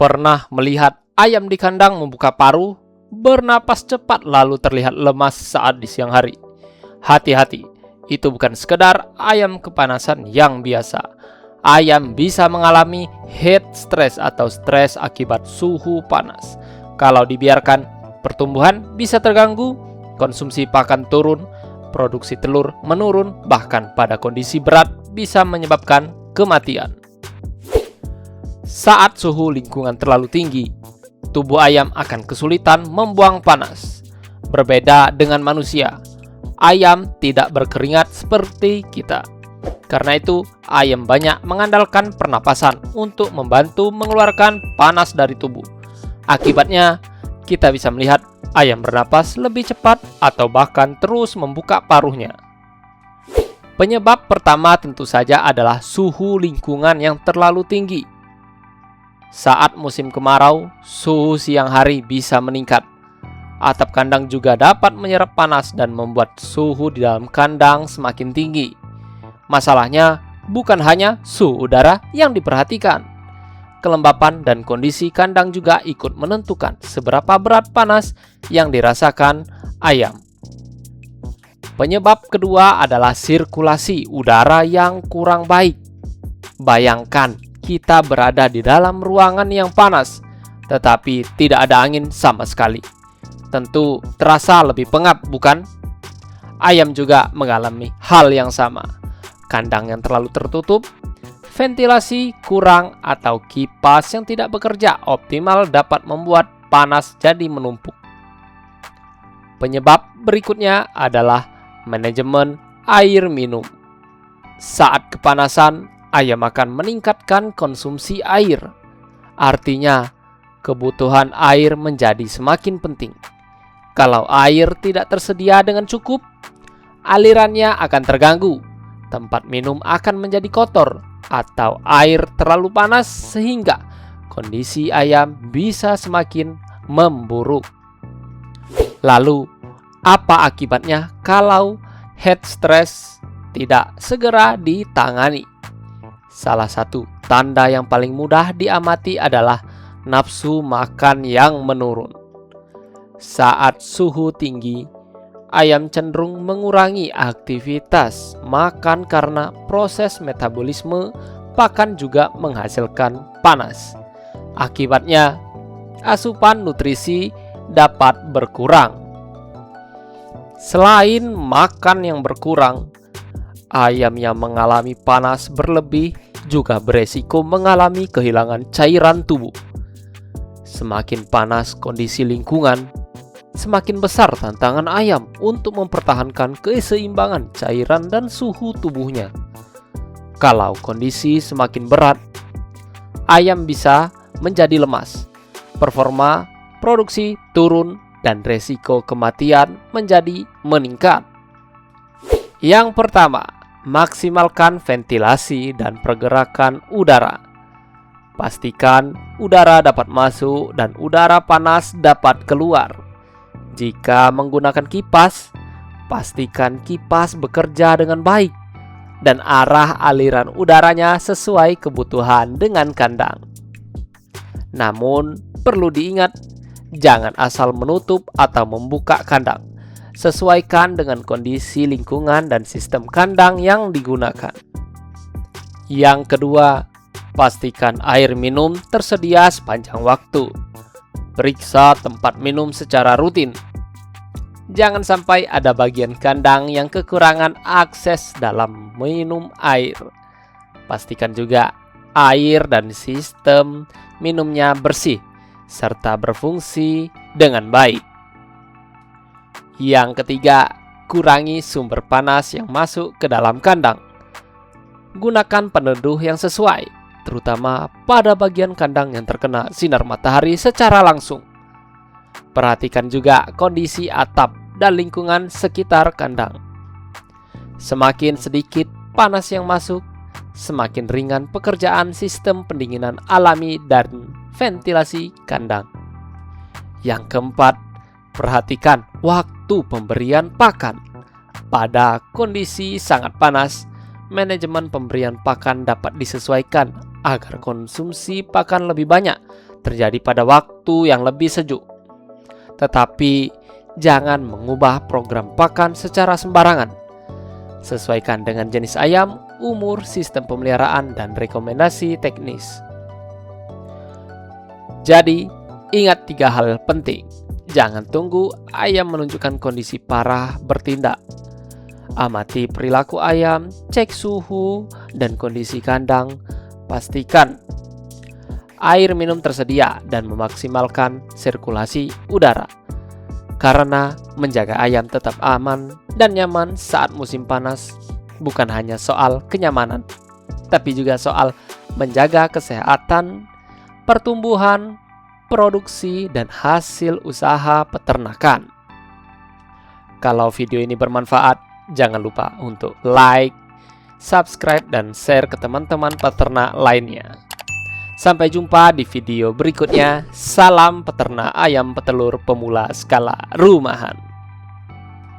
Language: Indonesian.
Pernah melihat ayam di kandang membuka paruh, bernapas cepat lalu terlihat lemas saat di siang hari? Hati-hati, itu bukan sekedar ayam kepanasan yang biasa. Ayam bisa mengalami heat stress atau stres akibat suhu panas. Kalau dibiarkan, pertumbuhan bisa terganggu, konsumsi pakan turun, produksi telur menurun, bahkan pada kondisi berat bisa menyebabkan kematian. Saat suhu lingkungan terlalu tinggi, tubuh ayam akan kesulitan membuang panas. Berbeda dengan manusia, ayam tidak berkeringat seperti kita. Karena itu, ayam banyak mengandalkan pernapasan untuk membantu mengeluarkan panas dari tubuh. Akibatnya, kita bisa melihat ayam bernapas lebih cepat atau bahkan terus membuka paruhnya. Penyebab pertama tentu saja adalah suhu lingkungan yang terlalu tinggi. Saat musim kemarau, suhu siang hari bisa meningkat. Atap kandang juga dapat menyerap panas dan membuat suhu di dalam kandang semakin tinggi. Masalahnya, bukan hanya suhu udara yang diperhatikan. Kelembapan dan kondisi kandang juga ikut menentukan seberapa berat panas yang dirasakan ayam. Penyebab kedua adalah sirkulasi udara yang kurang baik. Bayangkan, kita berada di dalam ruangan yang panas, tetapi tidak ada angin sama sekali. Tentu terasa lebih pengap, bukan? Ayam juga mengalami hal yang sama. Kandang yang terlalu tertutup, ventilasi kurang, atau kipas yang tidak bekerja optimal dapat membuat panas jadi menumpuk. Penyebab berikutnya adalah manajemen air minum. Saat kepanasan, ayam akan meningkatkan konsumsi air. Artinya, kebutuhan air menjadi semakin penting. Kalau air tidak tersedia dengan cukup, alirannya akan terganggu. Tempat minum akan menjadi kotor atau air terlalu panas sehingga kondisi ayam bisa semakin memburuk. Lalu, apa akibatnya kalau heat stress tidak segera ditangani? Salah satu tanda yang paling mudah diamati adalah nafsu makan yang menurun. Saat suhu tinggi, ayam cenderung mengurangi aktivitas makan karena proses metabolisme pakan juga menghasilkan panas. Akibatnya, asupan nutrisi dapat berkurang. Selain makan yang berkurang, ayam yang mengalami panas berlebih juga beresiko mengalami kehilangan cairan tubuh. Semakin panas kondisi lingkungan, semakin besar tantangan ayam untuk mempertahankan keseimbangan cairan dan suhu tubuhnya. Kalau kondisi semakin berat, ayam bisa menjadi lemas, performa produksi turun, dan resiko kematian menjadi meningkat. Yang pertama, maksimalkan ventilasi dan pergerakan udara. Pastikan udara dapat masuk dan udara panas dapat keluar. Jika menggunakan kipas, pastikan kipas bekerja dengan baik dan arah aliran udaranya sesuai kebutuhan dengan kandang. Namun, perlu diingat, jangan asal menutup atau membuka kandang. Sesuaikan dengan kondisi lingkungan dan sistem kandang yang digunakan. Yang kedua, pastikan air minum tersedia sepanjang waktu. Periksa tempat minum secara rutin. Jangan sampai ada bagian kandang yang kekurangan akses dalam minum air. Pastikan juga air dan sistem minumnya bersih serta berfungsi dengan baik. Yang ketiga, kurangi sumber panas yang masuk ke dalam kandang. Gunakan peneduh yang sesuai, terutama pada bagian kandang yang terkena sinar matahari secara langsung. Perhatikan juga kondisi atap dan lingkungan sekitar kandang. Semakin sedikit panas yang masuk, semakin ringan pekerjaan sistem pendinginan alami dan ventilasi kandang. Yang keempat, perhatikan waktu pemberian pakan. Pada kondisi sangat panas, manajemen pemberian pakan dapat disesuaikan agar konsumsi pakan lebih banyak terjadi pada waktu yang lebih sejuk. Tetapi jangan mengubah program pakan secara sembarangan. Sesuaikan dengan jenis ayam, umur, sistem pemeliharaan, dan rekomendasi teknis. Jadi, ingat 3 hal penting. Jangan tunggu ayam menunjukkan kondisi parah bertindak. Amati perilaku ayam, cek suhu dan kondisi kandang. Pastikan air minum tersedia dan memaksimalkan sirkulasi udara. Karena menjaga ayam tetap aman dan nyaman saat musim panas bukan hanya soal kenyamanan, tapi juga soal menjaga kesehatan, pertumbuhan, produksi, dan hasil usaha peternakan. Kalau video ini bermanfaat, jangan lupa untuk like, subscribe, dan share ke teman-teman peternak lainnya. Sampai jumpa di video berikutnya. Salam peternak ayam petelur pemula skala rumahan.